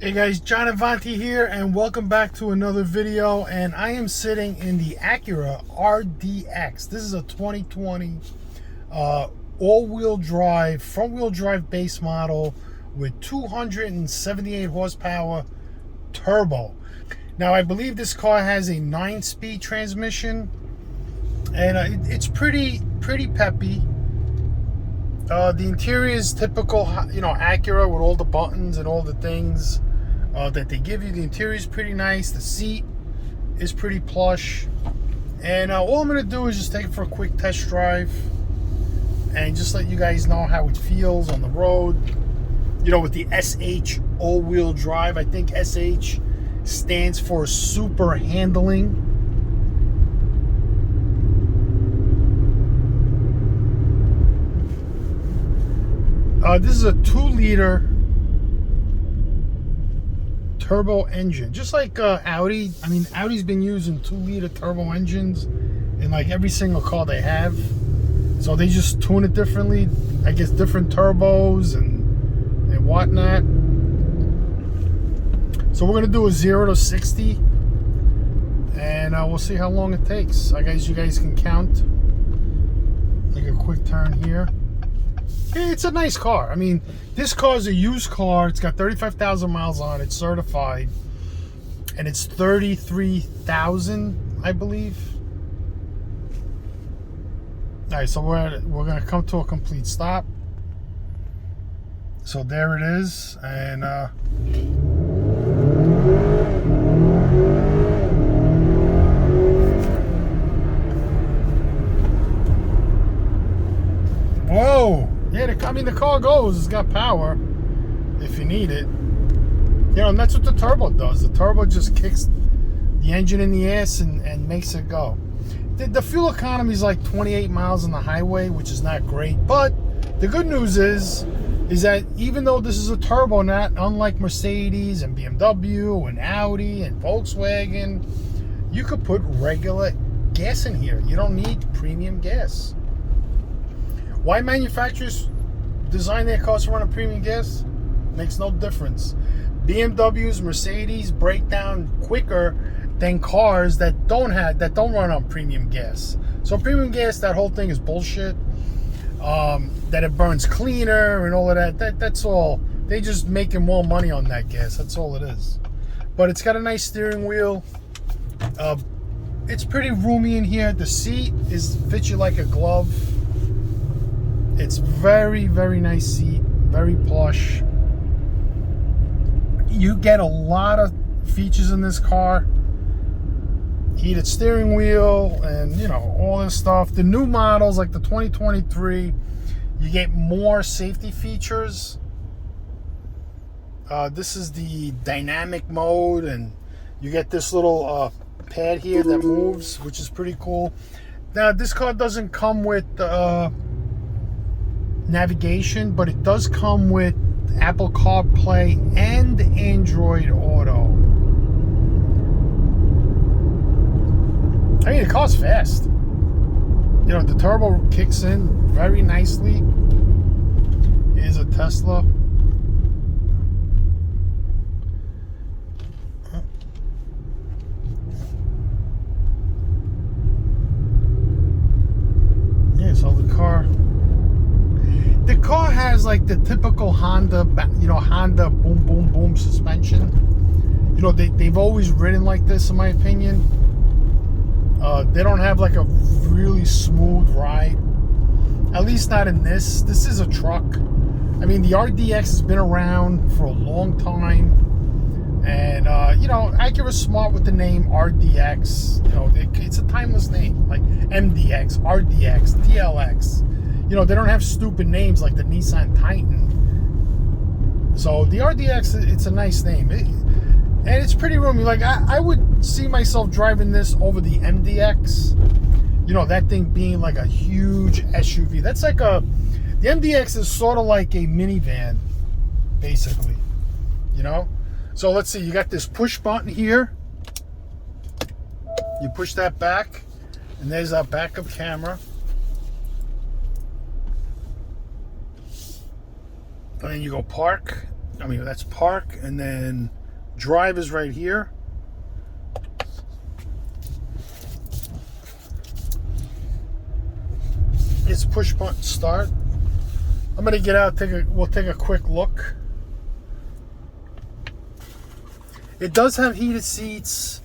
Hey guys, JohnAvanti here, and welcome back to another video. And I am sitting in the Acura RDX. This is a 2020 all-wheel drive, front-wheel drive base model with 278 horsepower turbo. Now, I believe this car has a 9-speed transmission, and it's pretty peppy. The interior is typical, Acura with all the buttons and all the things that they give you. The interior is pretty nice. The seat is pretty plush. And all I'm going to do is just take it for a quick test drive and just let you guys know how it feels on the road. With the SH all-wheel drive, I think SH stands for super handling. This is a 2-liter turbo engine, just like Audi. I mean, Audi's been using 2-liter turbo engines in like every single car they have. So they just tune it differently. I guess different turbos and whatnot. So we're gonna do a 0 to 60, and we'll see how long it takes. I guess you guys can count. Make a quick turn here. It's a nice car. I mean, this car is a used car. It's got 35,000 miles on it. It's certified. And it's 33,000, I believe. All right, so we're going to come to a complete stop. So there it is. And whoa. Yeah, the car goes. It's got power if you need it. And that's what the turbo does. The turbo just kicks the engine in the ass and makes it go. The fuel economy is like 28 miles on the highway, which is not great. But the good news is that even though this is a turbo, not unlike Mercedes and BMW and Audi and Volkswagen, you could put regular gas in here. You don't need premium gas. Why manufacturers design their cars to run on premium gas? Makes no difference. BMWs, Mercedes break down quicker than cars that don't run on premium gas. So premium gas, that whole thing is bullshit. That it burns cleaner and all of that. That's all. They just making more money on that gas. That's all it is. But it's got a nice steering wheel. It's pretty roomy in here. The seat fits you like a glove. It's very, very nice seat, very plush. You get a lot of features in this car. Heated steering wheel and, all this stuff. The new models, like the 2023, you get more safety features. This is the dynamic mode, and you get this little pad here that moves, which is pretty cool. Now, this car doesn't come with navigation, but it does come with Apple CarPlay and Android Auto. I mean, the car's fast. The turbo kicks in very nicely. Here's a Tesla. Yeah, so the car has like the typical Honda, Honda boom, boom, boom suspension. They've always ridden like this, in my opinion. They don't have like a really smooth ride. At least not in this. This is a truck. I mean, the RDX has been around for a long time. And, Acura's smart with the name RDX. It's a timeless name. Like MDX, RDX, TLX. They don't have stupid names like the Nissan Titan. So the RDX, it's a nice name. And it's pretty roomy. Like, I would see myself driving this over the MDX. That thing being like a huge SUV. That's like the MDX is sort of like a minivan, basically. So let's see. You got this push button here. You push that back, and there's our backup camera. And then you go park, I mean, that's park, and then drive is right here. It's push button start. I'm gonna get out. We'll take a quick look. It does have heated seats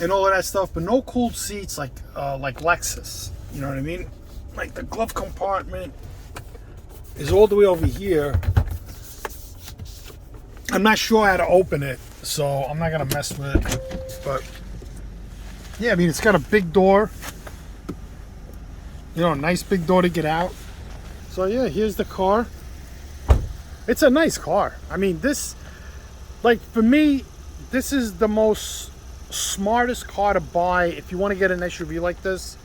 and all of that stuff, but no cooled seats like Lexus. You know what I mean? Like the glove compartment is all the way over here. I'm not sure how to open it, so I'm not gonna mess with it. But yeah, I mean, it's got a big door. You know, a nice big door to get out. So yeah, here's the car. It's a nice car. I mean, this, like, for me, this is the most smartest car to buy if you want to get an SUV like this.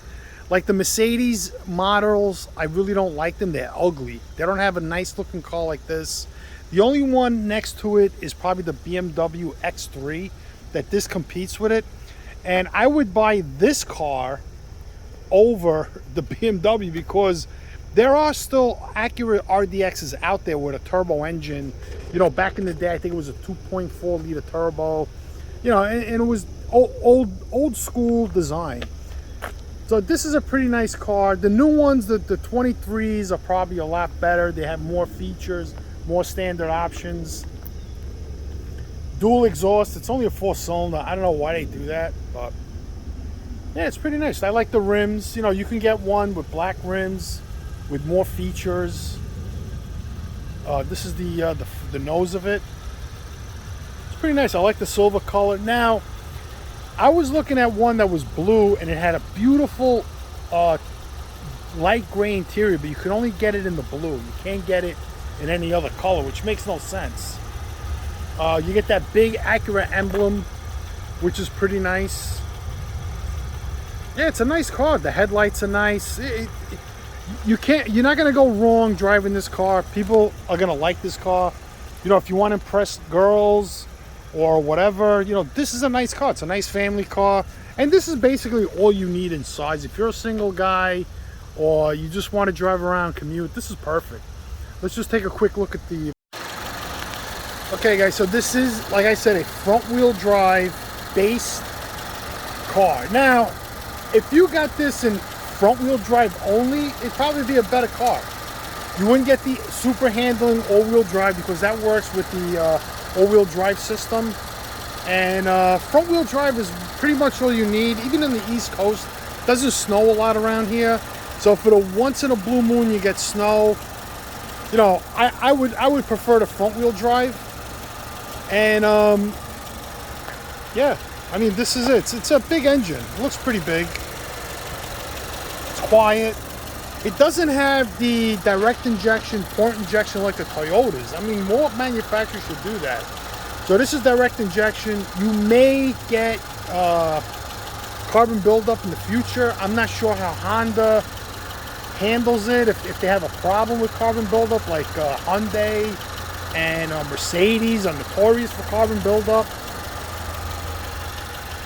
Like the Mercedes models, I really don't like them. They're ugly. They don't have a nice looking car like this. The only one next to it is probably the BMW X3 that this competes with it. And I would buy this car over the BMW because there are still Acura RDXs out there with a turbo engine. You know, back in the day, I think it was a 2.4 liter turbo. You know, and it was old school design. So this is a pretty nice car. The new ones, the 23s, are probably a lot better. They have more features, more standard options. Dual exhaust. It's only a 4-cylinder. I don't know why they do that, but yeah, it's pretty nice. I like the rims. You know, you can get one with black rims with more features. This is the nose of it. It's pretty nice. I like the silver color. Now, I was looking at one that was blue and it had a beautiful light gray interior, but you can only get it in the blue. You can't get it in any other color, which makes no sense. You get that big Acura emblem, which is pretty nice. Yeah, it's a nice car. The headlights are nice. You're not gonna go wrong driving this car. People are gonna like this car. You know, if you want to impress girls or whatever, you know, this is a nice car. It's a nice family car, and this is basically all you need in size. If you're a single guy or you just want to drive around, commute, this is perfect. Let's just take a quick look at the. Okay, guys. So this is, like I said, a front-wheel drive based car. Now, if you got this in front-wheel drive only, it'd probably be a better car. You wouldn't get the super handling all-wheel drive because that works with the all-wheel drive system. And front-wheel drive is pretty much all you need. Even in the East Coast, it doesn't snow a lot around here. So for the once in a blue moon you get snow, you know, I would prefer the front-wheel drive. And yeah, I mean, this is it. It's a big engine. It looks pretty big. Quiet. It doesn't have the direct injection, port injection like the Toyotas. I mean, more manufacturers should do that. So this is direct injection. You may get carbon buildup in the future. I'm not sure how Honda handles it. If they have a problem with carbon buildup, like Hyundai and Mercedes are notorious for carbon buildup.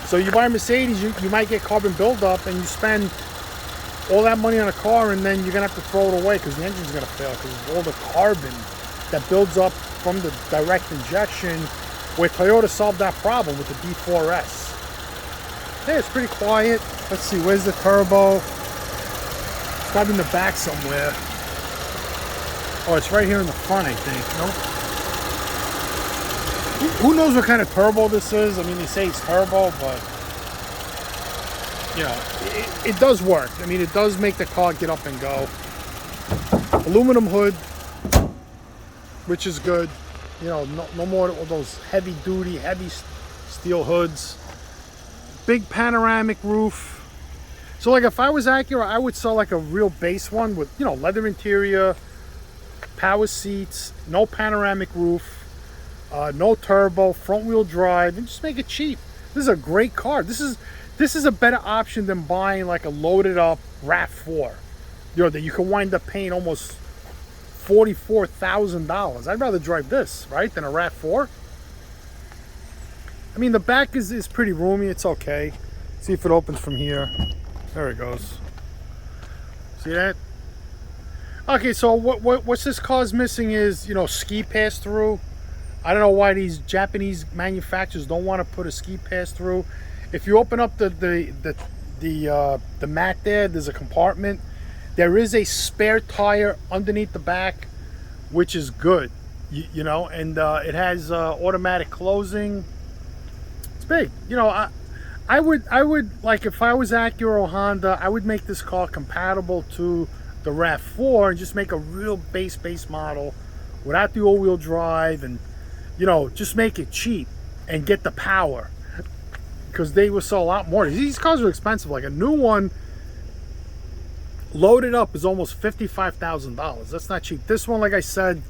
So you buy a Mercedes, you might get carbon buildup, and you spend all that money on a car, and then you're gonna have to throw it away because the engine's gonna fail because of all the carbon that builds up from the direct injection. Where Toyota solved that problem with the D4S. Yeah, it's pretty quiet. Let's see, where's the turbo? It's probably in the back somewhere. Oh, it's right here in the front, I think. Nope. Who knows what kind of turbo this is? I mean, they say it's turbo, but you know, it does work. I mean, it does make the car get up and go. Aluminum hood, which is good. You know, no more of those heavy duty, heavy steel hoods. Big panoramic roof. So like if I was Acura, I would sell like a real base one with, you know, leather interior, power seats, no panoramic roof, no turbo, front wheel drive, and just make it cheap. This is a great car. This is a better option than buying like a loaded up RAV4. You know, that you can wind up paying almost $44,000. I'd rather drive this, right, than a RAV4. I mean, the back is pretty roomy. It's okay. See if it opens from here. There it goes. See that? Okay, so what's this car's missing is, you know, ski pass through. I don't know why these Japanese manufacturers don't want to put a ski pass through. If you open up the mat there's a compartment. There is a spare tire underneath the back, which is good, you know, and it has automatic closing. It's big, you know. I would like, if I was Acura or Honda, I would make this car compatible to the RAV4 and just make a real base model without the all-wheel drive, and you know, just make it cheap and get the power, because they will sell a lot more. These cars are expensive. Like a new one loaded up is almost $55,000. That's not cheap. This one, like I said,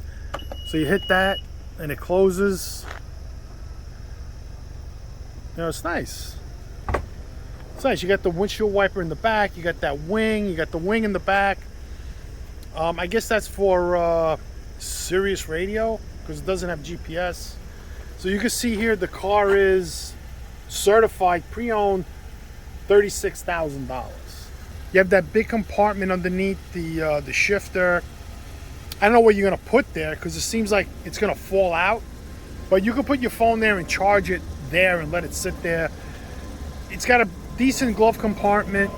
so you hit that and it closes. You know, it's nice. It's nice. You got the windshield wiper in the back. You got that wing. You got the wing in the back. I guess that's for Sirius radio, because it doesn't have GPS. So you can see here the car is certified pre-owned, $36,000. You have that big compartment underneath the shifter. I don't know what you're gonna put there, because it seems like it's gonna fall out, but you can put your phone there and charge it there and let it sit there. It's got a decent glove compartment.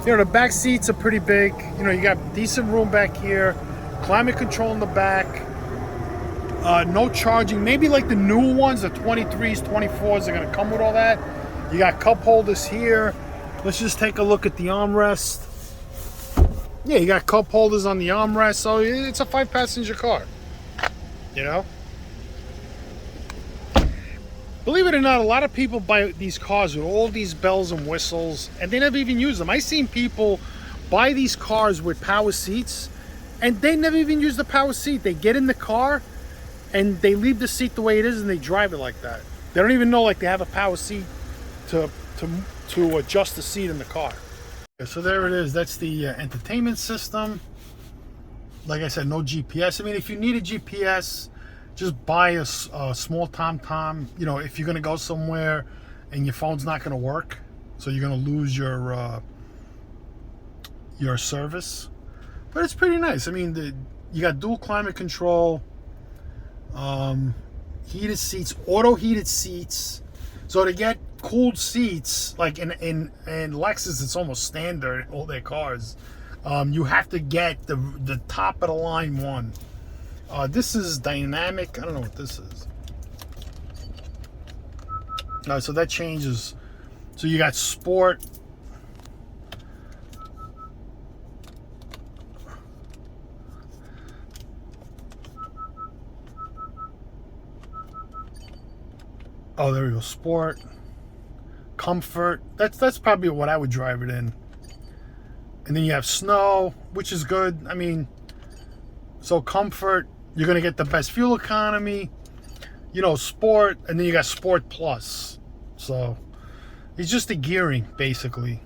You know, the back seats are pretty big. You know, you got decent room back here, climate control in the back. No charging. Maybe like the new ones, the 23s, 24s, are gonna come with all that. You got cup holders here. Let's just take a look at the armrest. Yeah, you got cup holders on the armrest, so it's a 5-passenger car. You know? Believe it or not, a lot of people buy these cars with all these bells and whistles, and they never even use them. I've seen people buy these cars with power seats, and they never even use the power seat. They get in the car, and they leave the seat the way it is, and they drive it like that. They don't even know, like, they have a power seat to adjust the seat in the car. So there it is. That's the entertainment system. Like I said, no GPS. I mean, if you need a GPS, just buy a small TomTom. You know, if you're gonna go somewhere and your phone's not gonna work, so you're gonna lose your service. But it's pretty nice. I mean, you got dual climate control, heated seats, auto heated seats. So to get cooled seats, like in Lexus, it's almost standard in all their cars. You have to get the top of the line one. This is dynamic. I don't know what this is. So that changes. So you got sport. Oh, there we go. Sport, comfort. That's probably what I would drive it in. And then you have snow, which is good. I mean, so comfort. You're gonna get the best fuel economy. You know, sport, and then you got Sport Plus. So it's just the gearing, basically.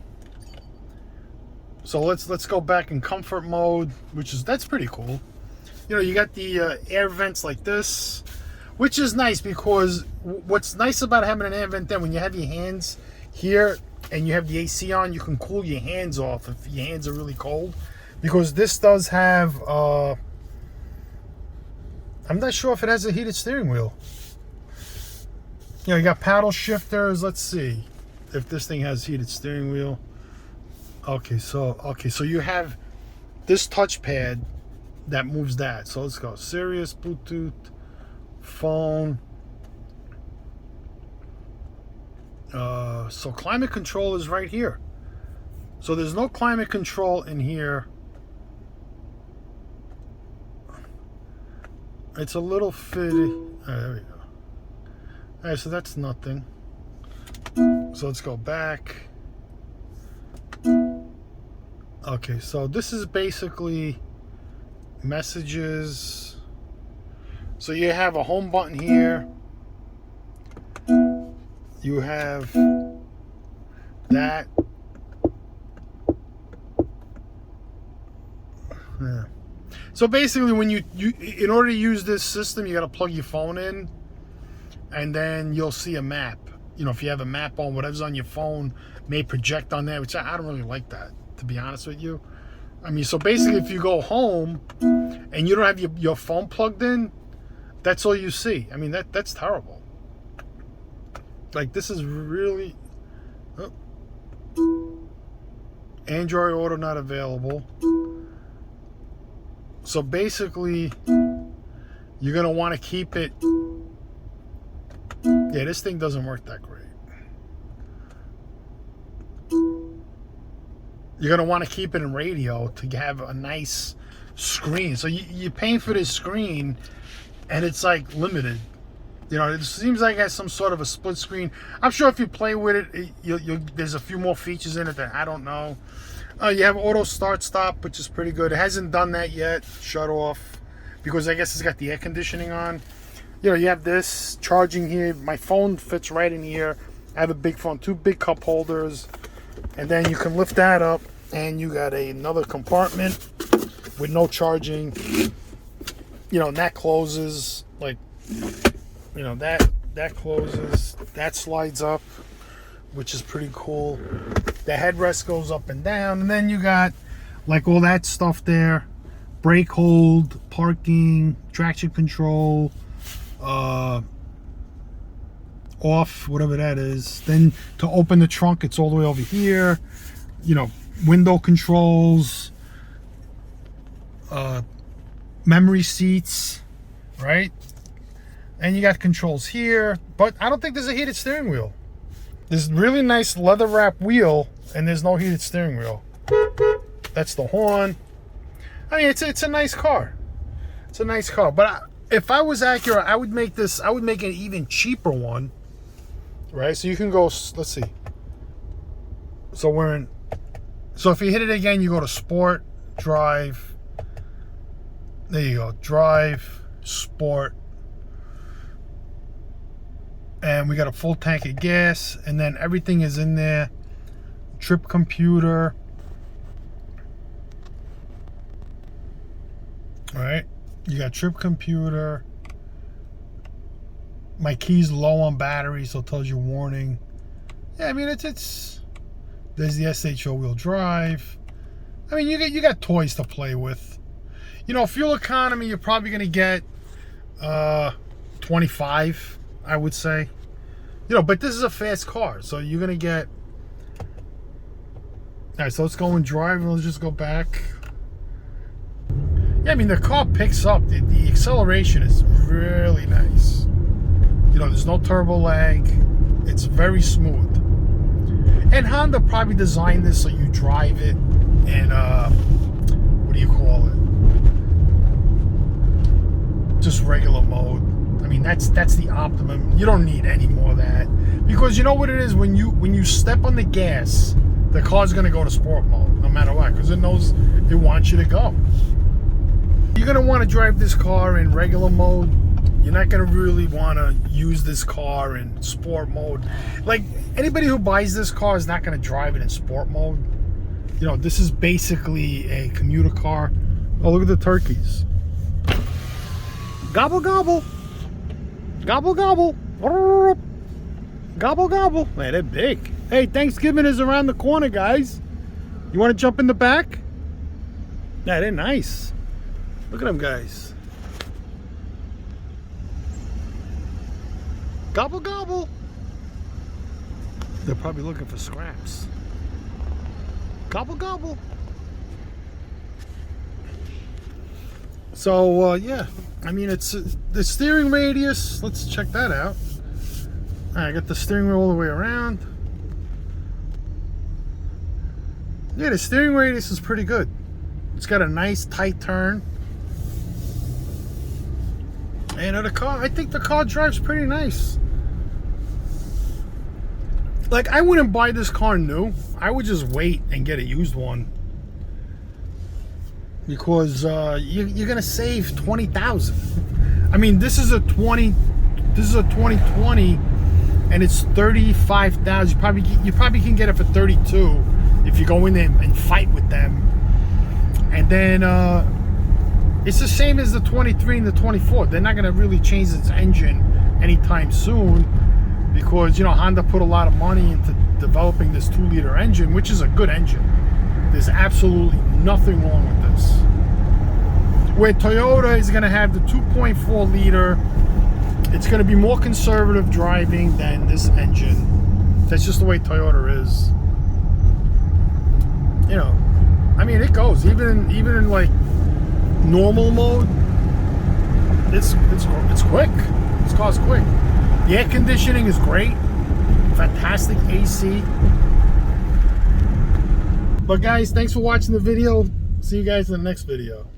So let's go back in comfort mode, that's pretty cool. You know, you got the air vents like this, which is nice, because what's nice about having an air vent, then when you have your hands here and you have the AC on, you can cool your hands off if your hands are really cold, because this does have I'm not sure if it has a heated steering wheel. You know, you got paddle shifters. Let's see if this thing has heated steering wheel. Okay, so you have this touchpad that moves that. So let's go. Sirius, Bluetooth, phone. So climate control is right here. So there's no climate control in here. It's a little fitty. There we go. All right, so that's nothing. So let's go back. Okay, so this is basically messages. So you have a home button here. You have that. Yeah. So basically, when you in order to use this system, you got to plug your phone in, and then you'll see a map. You know, if you have a map on, whatever's on your phone may project on there, which I don't really like that, to be honest with you. I mean, so basically, if you go home and you don't have your phone plugged in, that's all you see. I mean, that's terrible. Like, this is really... Oh. Android Auto not available. So basically, you're going to want to keep it... Yeah, this thing doesn't work that great. You're going to want to keep it in radio to have a nice screen. So you're paying for this screen, and it's like limited. You know, it seems like it has some sort of a split screen. I'm sure if you play with it, there's a few more features in it that I don't know. You have auto start stop, which is pretty good. It hasn't done that yet. Shut off, because I guess it's got the air conditioning on. You know, you have this charging here. My phone fits right in here. I have a big phone, 2 big cup holders, and then you can lift that up, and you got another compartment with no charging. You know, and that closes, like, you know, that closes, that slides up, which is pretty cool. The headrest goes up and down, and then you got like all that stuff there: brake hold, parking, traction control, off, whatever that is. Then to open the trunk, it's all the way over here. You know, window controls, memory seats, right? And you got controls here, but I don't think there's a heated steering wheel. There's really nice leather wrap wheel, and there's no heated steering wheel. That's the horn. I mean, it's a nice car. It's a nice car. But if I was Acura, I would make an even cheaper one, right? So you can go, let's see. So if you hit it again, you go to Sport, Drive. There you go, Drive, Sport. And we got a full tank of gas, and then everything is in there. Trip computer. All right, you got trip computer. My key's low on battery, so it tells you warning. Yeah, I mean it's there's the SHO wheel drive. I mean, you got toys to play with. You know, fuel economy, you're probably gonna get 25. I would say, you know, but this is a fast car, so you're gonna get. All right, so let's go and drive, and let's just go back. Yeah, I mean, the car picks up. The acceleration is really nice. You know, there's no turbo lag. It's very smooth. And Honda probably designed this so you drive it in what do you call it? Just regular mode. I mean, that's the optimum. You don't need any more of that, because you know what it is, when you step on the gas, the car's gonna go to sport mode no matter what, because it knows it wants you to go. You're gonna want to drive this car in regular mode. You're not gonna really want to use this car in sport mode. Like, anybody who buys this car is not gonna drive it in sport mode. You know, this is basically a commuter car. Oh, look at the turkeys. Gobble gobble. Gobble, gobble. Gobble, gobble. Man, they're big. Hey, Thanksgiving is around the corner, guys. You want to jump in the back? Yeah, they're nice. Look at them, guys. Gobble, gobble. They're probably looking for scraps. Gobble, gobble. So, yeah. I mean, it's the steering radius. Let's check that out. I got the steering wheel all the way around. Yeah, the steering radius is pretty good. It's got a nice tight turn. And the car, I think the car drives pretty nice. Like, I wouldn't buy this car new. I would just wait and get a used one. Because you're gonna save $20,000. I mean, this is a 2020, and it's $35,000. You probably can get it for $32 if you go in there and fight with them. And then it's the same as the 23 and the 24. They're not gonna really change its engine anytime soon, because, you know, Honda put a lot of money into developing this 2-liter engine, which is a good engine. There's absolutely nothing wrong with this. Where Toyota is going to have the 2.4 liter. It's going to be more conservative driving than this engine. That's just the way Toyota is. You know, I mean, it goes even in like normal mode. It's quick. This car's quick. The air conditioning is great. Fantastic AC. But guys, thanks for watching the video. See you guys in the next video.